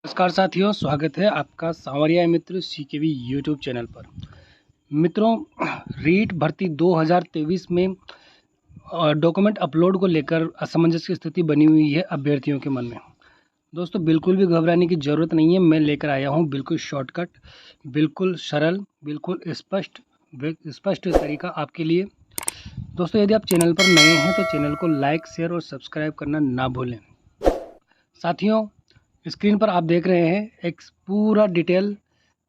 नमस्कार साथियों, स्वागत है आपका सांवरिया मित्र सीकेवी यूट्यूब चैनल पर। मित्रों, रीट भर्ती 2023 में डॉक्यूमेंट अपलोड को लेकर असमंजस की स्थिति बनी हुई है अभ्यर्थियों के मन में। दोस्तों, बिल्कुल भी घबराने की ज़रूरत नहीं है। मैं लेकर आया हूं बिल्कुल शॉर्टकट, बिल्कुल सरल, बिल्कुल स्पष्ट तरीका आपके लिए। दोस्तों, यदि आप चैनल पर नए हैं तो चैनल को लाइक, शेयर और सब्सक्राइब करना ना भूलें। साथियों, स्क्रीन पर आप देख रहे हैं एक पूरा डिटेल।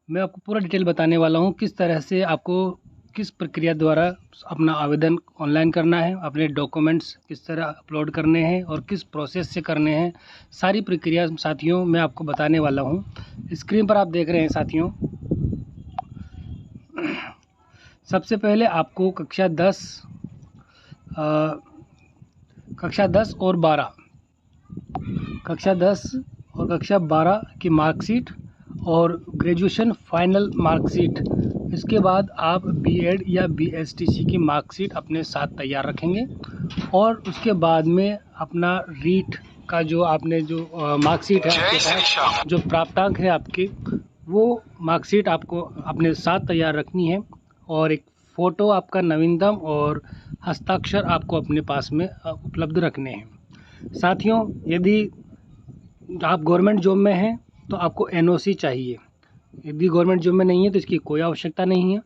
मैं आपको पूरा डिटेल बताने वाला हूं किस तरह से आपको किस प्रक्रिया द्वारा अपना आवेदन ऑनलाइन करना है, अपने डॉक्यूमेंट्स किस तरह अपलोड करने हैं और किस प्रोसेस से करने हैं। सारी प्रक्रिया साथियों मैं आपको बताने वाला हूं। स्क्रीन पर आप देख रहे हैं साथियों, सबसे पहले आपको कक्षा 10 और 12 कक्षा 12 की मार्कशीट और ग्रेजुएशन फाइनल मार्कशीट, इसके बाद आप बीएड या बीएसटीसी की मार्कशीट अपने साथ तैयार रखेंगे और उसके बाद में अपना रीट का जो आपने जो मार्कशीट है आपके पास, जो प्राप्तांक है आपके, वो मार्कशीट आपको अपने साथ तैयार रखनी है और एक फ़ोटो आपका नवीनतम और हस्ताक्षर आपको अपने पास में उपलब्ध रखने हैं। साथियों, यदि आप गवर्नमेंट जॉब में हैं तो आपको एनओसी चाहिए। यदि गवर्नमेंट जॉब में नहीं है तो इसकी कोई आवश्यकता नहीं है।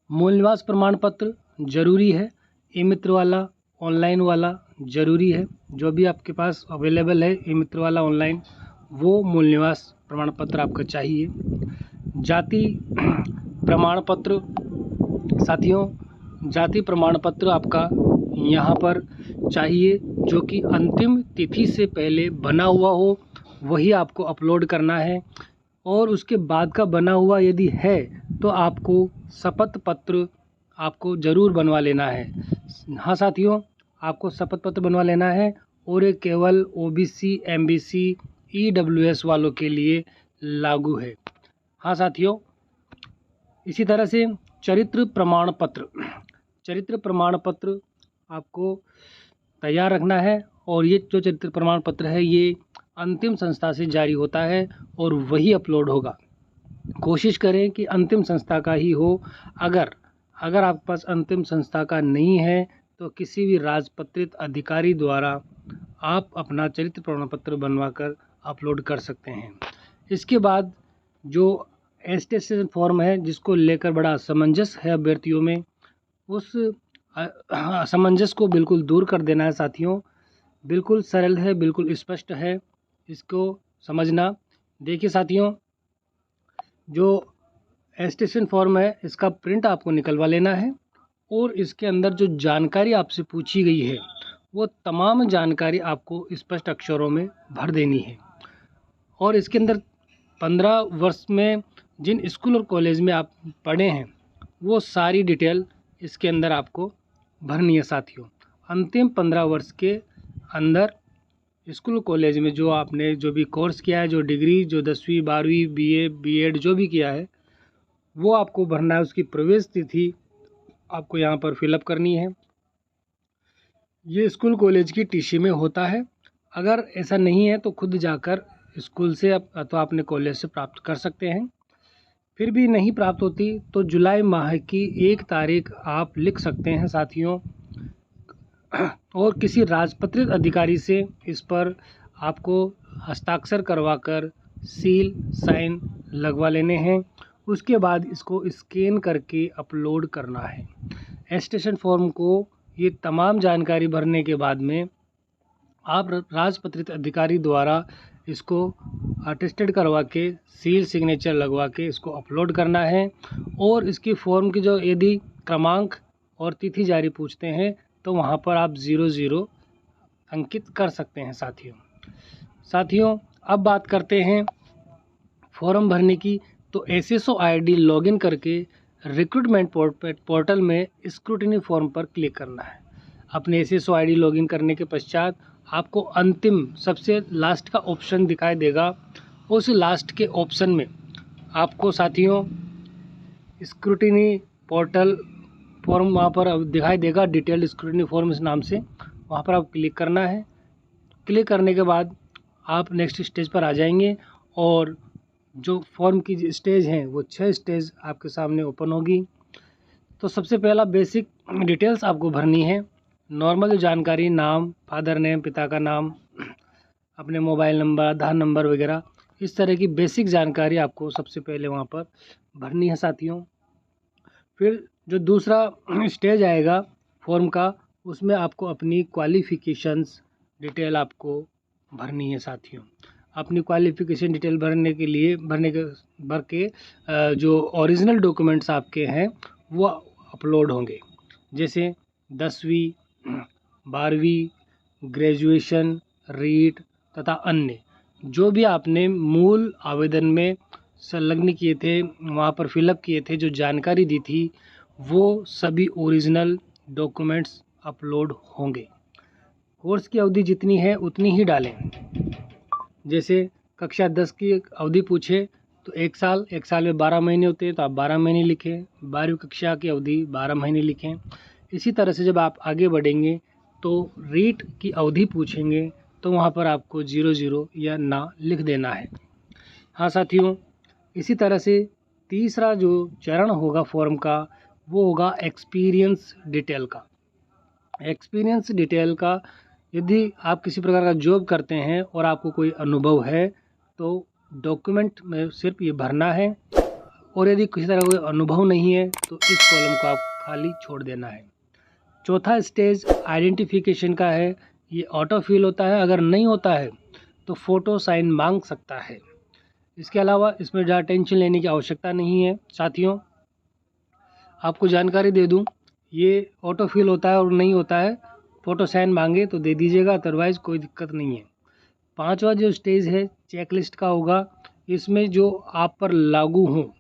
मूल निवास प्रमाण पत्र जरूरी है। ई मित्र वाला, ऑनलाइन वाला जरूरी है। जो भी आपके पास अवेलेबल है ई मित्र वाला ऑनलाइन, वो मूल निवास प्रमाण पत्र आपका चाहिए। जाति प्रमाण पत्र, साथियों जाति प्रमाण पत्र आपका यहाँ पर चाहिए, जो कि अंतिम तिथि से पहले बना हुआ हो, वही आपको अपलोड करना है। और उसके बाद का बना हुआ यदि है तो आपको शपथ पत्र आपको ज़रूर बनवा लेना है। हाँ साथियों, आपको शपथ पत्र बनवा लेना है और ये केवल ओबीसी, एमबीसी, ईडब्ल्यूएस वालों के लिए लागू है। हाँ साथियों, इसी तरह से चरित्र प्रमाण पत्र आपको तैयार रखना है और ये जो चरित्र प्रमाण पत्र है ये अंतिम संस्था से जारी होता है और वही अपलोड होगा। कोशिश करें कि अंतिम संस्था का ही हो। अगर आपके पास अंतिम संस्था का नहीं है तो किसी भी राजपत्रित अधिकारी द्वारा आप अपना चरित्र प्रमाण पत्र बनवाकर अपलोड कर सकते हैं। इसके बाद जो एटेस्टेशन फॉर्म है, जिसको लेकर बड़ा असमंजस है अभ्यर्थियों में, उस असमंजस को बिल्कुल दूर कर देना है साथियों। बिल्कुल सरल है, बिल्कुल स्पष्ट है, इसको समझना। देखिए साथियों, जो एटेस्टेशन फॉर्म है इसका प्रिंट आपको निकलवा लेना है और इसके अंदर जो जानकारी आपसे पूछी गई है वो तमाम जानकारी आपको स्पष्ट अक्षरों में भर देनी है। और इसके अंदर 15 वर्ष में जिन स्कूल और कॉलेज में आप पढ़े हैं वो सारी डिटेल इसके अंदर आपको भरनी है साथियों। अंतिम 15 वर्ष के अंदर स्कूल कॉलेज में जो आपने जो भी कोर्स किया है, जो डिग्री, जो 10वीं 12वीं बीए बीएड जो भी किया है, वो आपको भरना है। उसकी प्रवेश तिथि आपको यहाँ पर फिलअप करनी है। ये स्कूल कॉलेज की टीसी में होता है। अगर ऐसा नहीं है तो खुद जाकर स्कूल से अथवा अपने कॉलेज से प्राप्त कर सकते हैं। फिर भी नहीं प्राप्त होती तो जुलाई माह की 1 तारीख आप लिख सकते हैं साथियों, और किसी राजपत्रित अधिकारी से इस पर आपको हस्ताक्षर करवाकर सील साइन लगवा लेने हैं। उसके बाद इसको स्कैन करके अपलोड करना है। एटेस्टेशन फॉर्म को ये तमाम जानकारी भरने के बाद में आप राजपत्रित अधिकारी द्वारा इसको अटेस्टेड करवा के सील सिग्नेचर लगवा के इसको अपलोड करना है। और इसकी फॉर्म की जो यदि क्रमांक और तिथि जारी पूछते हैं तो वहाँ पर आप 00 अंकित कर सकते हैं साथियों। अब बात करते हैं फॉर्म भरने की। तो एसएसओ आईडी लॉगिन करके रिक्रूटमेंट पोर्टल में स्क्रूटिनी फॉर्म पर क्लिक करना है। अपने एसएसओ आईडी लॉगिन करने के पश्चात आपको अंतिम सबसे लास्ट का ऑप्शन दिखाई देगा। उस लास्ट के ऑप्शन में आपको साथियों स्क्रूटिनी पोर्टल फॉर्म वहाँ पर दिखाई देगा, डिटेल्ड स्क्रूटिनी फॉर्म इस नाम से। वहाँ पर आप क्लिक करना है। क्लिक करने के बाद आप नेक्स्ट स्टेज पर आ जाएंगे और जो फॉर्म की स्टेज हैं वो 6 स्टेज आपके सामने ओपन होगी। तो सबसे पहला बेसिक डिटेल्स आपको भरनी है। नॉर्मल जानकारी, नाम, फादर नेम, पिता का नाम, अपने मोबाइल नंबर, आधार नंबर वगैरह, इस तरह की बेसिक जानकारी आपको सबसे पहले वहाँ पर भरनी है साथियों। फिर जो दूसरा स्टेज आएगा फॉर्म का, उसमें आपको अपनी क्वालिफ़िकेशंस डिटेल आपको भरनी है साथियों। अपनी क्वालिफ़िकेशन डिटेल भर के जो ओरिजिनल डॉक्यूमेंट्स आपके हैं वो अपलोड होंगे, जैसे 10वीं, 12वीं, ग्रेजुएशन, रीट तथा अन्य जो भी आपने मूल आवेदन में संलग्न किए थे, वहाँ पर फिलअप किए थे, जो जानकारी दी थी, वो सभी ओरिजिनल डॉक्यूमेंट्स अपलोड होंगे। कोर्स की अवधि जितनी है उतनी ही डालें। जैसे कक्षा 10 की अवधि पूछे तो 1 साल, 1 साल में 12 महीने होते हैं तो आप 12 महीने लिखें। 12वीं कक्षा की अवधि 12 महीने लिखें। इसी तरह से जब आप आगे बढ़ेंगे तो रीट की अवधि पूछेंगे तो वहाँ पर आपको 00 या ना लिख देना है। हाँ साथियों, इसी तरह से तीसरा जो चरण होगा फॉर्म का वो होगा एक्सपीरियंस डिटेल का। एक्सपीरियंस डिटेल का, यदि आप किसी प्रकार का जॉब करते हैं और आपको कोई अनुभव है तो डॉक्यूमेंट में सिर्फ ये भरना है, और यदि किसी तरह का कोई अनुभव नहीं है तो इस कॉलम को आप खाली छोड़ देना है। चौथा स्टेज आइडेंटिफिकेशन का है। ये ऑटो फिल होता है, अगर नहीं होता है तो फ़ोटो साइन मांग सकता है। इसके अलावा इसमें ज़्यादा टेंशन लेने की आवश्यकता नहीं है साथियों। आपको जानकारी दे दूं, ये ऑटो फिल होता है और नहीं होता है, फ़ोटो साइन मांगे तो दे दीजिएगा, अदरवाइज़ कोई दिक्कत नहीं है। पांचवा जो स्टेज है चेकलिस्ट का होगा। इसमें जो आप पर लागू हो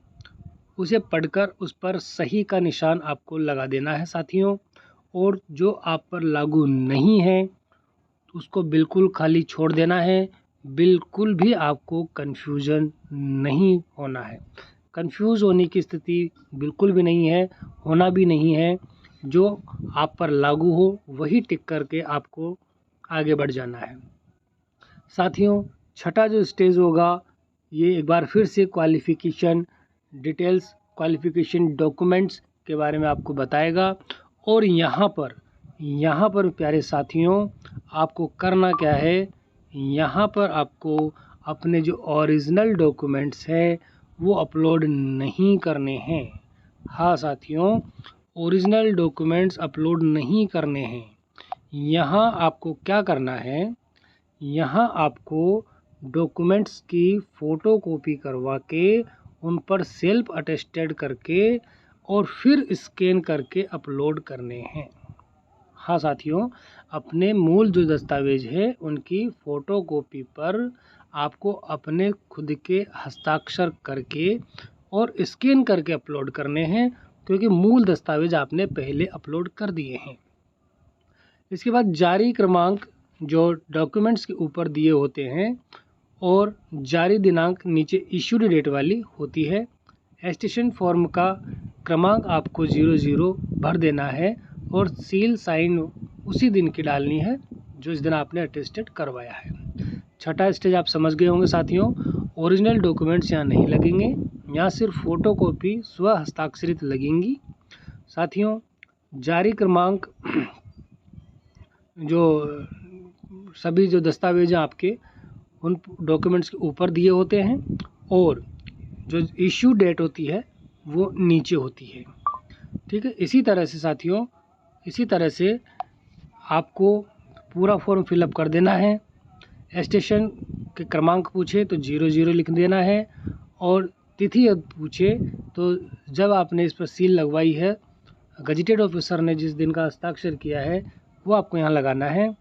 उसे पढ़कर उस पर सही का निशान आपको लगा देना है साथियों, और जो आप पर लागू नहीं है उसको बिल्कुल खाली छोड़ देना है। बिल्कुल भी आपको कन्फ्यूज़न नहीं होना है। कंफ्यूज होने की स्थिति बिल्कुल भी नहीं है, होना भी नहीं है। जो आप पर लागू हो वही टिक करके आपको आगे बढ़ जाना है साथियों। छठा जो स्टेज होगा ये एक बार फिर से क्वालिफ़िकेशन डिटेल्स, क्वालिफ़िकेशन डॉक्यूमेंट्स के बारे में आपको बताएगा। और यहाँ पर प्यारे साथियों आपको करना क्या है, यहाँ पर आपको अपने जो ओरिजिनल डॉक्यूमेंट्स हैं वो अपलोड नहीं करने हैं। हाँ साथियों, ओरिजिनल डॉक्यूमेंट्स अपलोड नहीं करने हैं। यहाँ आपको क्या करना है, यहाँ आपको डॉक्यूमेंट्स की फ़ोटो कॉपी करवा के उन पर सेल्फ अटेस्टेड करके और फिर स्कैन करके अपलोड करने हैं। हाँ साथियों, अपने मूल जो दस्तावेज है उनकी फ़ोटो कॉपी पर आपको अपने खुद के हस्ताक्षर करके और स्कैन करके अपलोड करने हैं, क्योंकि मूल दस्तावेज आपने पहले अपलोड कर दिए हैं। इसके बाद जारी क्रमांक जो डॉक्यूमेंट्स के ऊपर दिए होते हैं और जारी दिनांक नीचे इश्यूड डेट वाली होती है। एस्टेशन फॉर्म का क्रमांक आपको 00 भर देना है और सील साइन उसी दिन की डालनी है जो इस दिन आपने अटेस्टेड करवाया है। छठा स्टेज आप समझ गए होंगे साथियों। ओरिजिनल डॉक्यूमेंट्स यहाँ नहीं लगेंगे, यहाँ सिर्फ फ़ोटो कॉपी स्व हस्ताक्षरित लगेंगी साथियों। जारी क्रमांक जो सभी जो दस्तावेज हैं आपके उन डॉक्यूमेंट्स के ऊपर दिए होते हैं और जो इश्यू डेट होती है वो नीचे होती है। ठीक है, इसी तरह से साथियों, इसी तरह से आपको पूरा फॉर्म फिलअप कर देना है। स्टेशन के क्रमांक पूछे तो 00 लिख देना है, और तिथि पूछे तो जब आपने इस पर सील लगवाई है, गजेटेड ऑफिसर ने जिस दिन का हस्ताक्षर किया है वो आपको यहाँ लगाना है।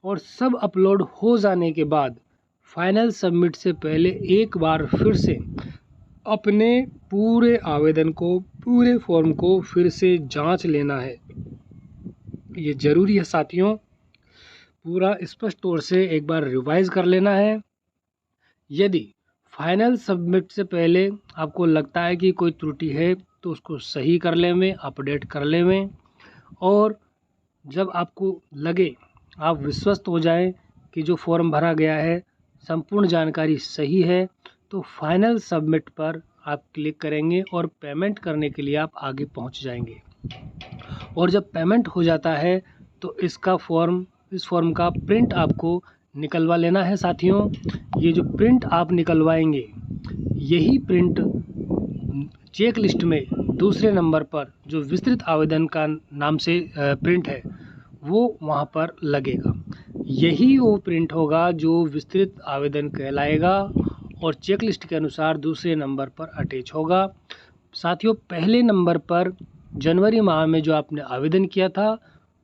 और सब अपलोड हो जाने के बाद फाइनल सबमिट से पहले एक बार फिर से अपने पूरे आवेदन को, पूरे फॉर्म को फिर से जांच लेना है। ये ज़रूरी है साथियों, पूरा स्पष्ट तौर से एक बार रिवाइज कर लेना है। यदि फाइनल सबमिट से पहले आपको लगता है कि कोई त्रुटि है तो उसको सही कर लें, अपडेट कर लें, और जब आपको लगे, आप विश्वस्त हो जाएं कि जो फॉर्म भरा गया है संपूर्ण जानकारी सही है तो फाइनल सबमिट पर आप क्लिक करेंगे और पेमेंट करने के लिए आप आगे पहुंच जाएंगे। और जब पेमेंट हो जाता है तो इस फॉर्म का प्रिंट आपको निकलवा लेना है साथियों। ये जो प्रिंट आप निकलवाएंगे यही प्रिंट चेक लिस्ट में दूसरे नंबर पर जो विस्तृत आवेदन का नाम से प्रिंट है वो वहाँ पर लगेगा। यही वो प्रिंट होगा जो विस्तृत आवेदन कहलाएगा और चेक लिस्ट के अनुसार दूसरे नंबर पर अटैच होगा। साथियों, पहले नंबर पर जनवरी माह में जो आपने आवेदन किया था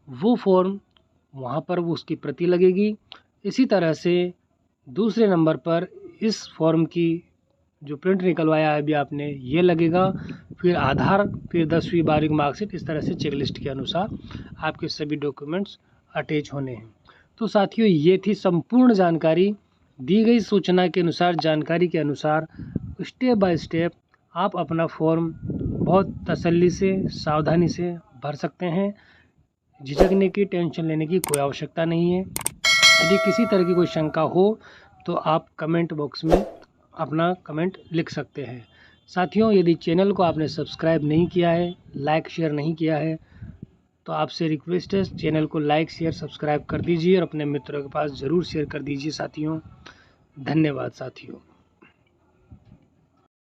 वो फॉर्म वहाँ पर उसकी प्रति लगेगी। इसी तरह से दूसरे नंबर पर इस फॉर्म की जो प्रिंट निकलवाया है अभी आपने ये लगेगा। फिर आधार, फिर 10वीं 12वीं मार्कशीट, इस तरह से चेक लिस्ट के अनुसार आपके सभी डॉक्यूमेंट्स अटैच होने हैं। तो साथियों, ये थी संपूर्ण जानकारी। दी गई सूचना के अनुसार, जानकारी के अनुसार स्टेप बाय स्टेप आप अपना फॉर्म बहुत तसल्ली से, सावधानी से भर सकते हैं। झिझकने की, टेंशन लेने की कोई आवश्यकता नहीं है। यदि किसी तरह की कोई शंका हो तो आप कमेंट बॉक्स में अपना कमेंट लिख सकते हैं। साथियों, यदि चैनल को आपने सब्सक्राइब नहीं किया है, लाइक शेयर नहीं किया है तो आपसे रिक्वेस्ट है चैनल को लाइक शेयर सब्सक्राइब कर दीजिए और अपने मित्रों के पास ज़रूर शेयर कर दीजिए साथियों। धन्यवाद साथियों।